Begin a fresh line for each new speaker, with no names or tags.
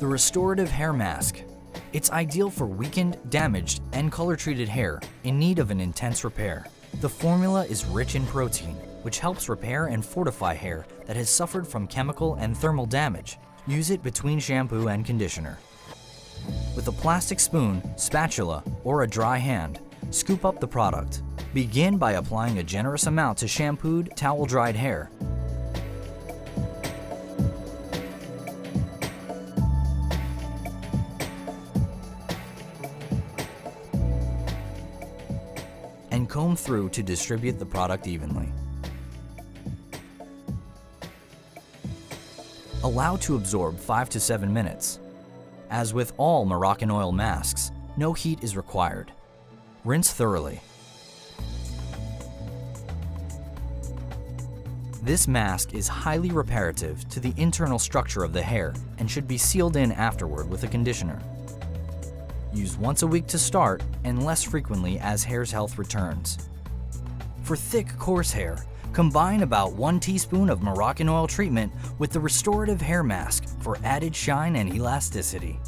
The Restorative Hair Mask. It's ideal for weakened, damaged, and color-treated hair in need of an intense repair. The formula is rich in protein, which helps repair and fortify hair that has suffered from chemical and thermal damage. Use it between shampoo and conditioner. With a plastic spoon, spatula, or a dry hand, scoop up the product. Begin by applying a generous amount to shampooed, towel-dried hair. And comb through to distribute the product evenly. Allow to absorb 5 to 7 minutes. As with all Moroccanoil masks, no heat is required. Rinse thoroughly. This mask is highly reparative to the internal structure of the hair and should be sealed in afterward with a conditioner. Use once a week to start and less frequently as hair's health returns. For thick, coarse hair, combine about 1 teaspoon of Moroccanoil treatment with the Restorative Hair Mask for added shine and elasticity.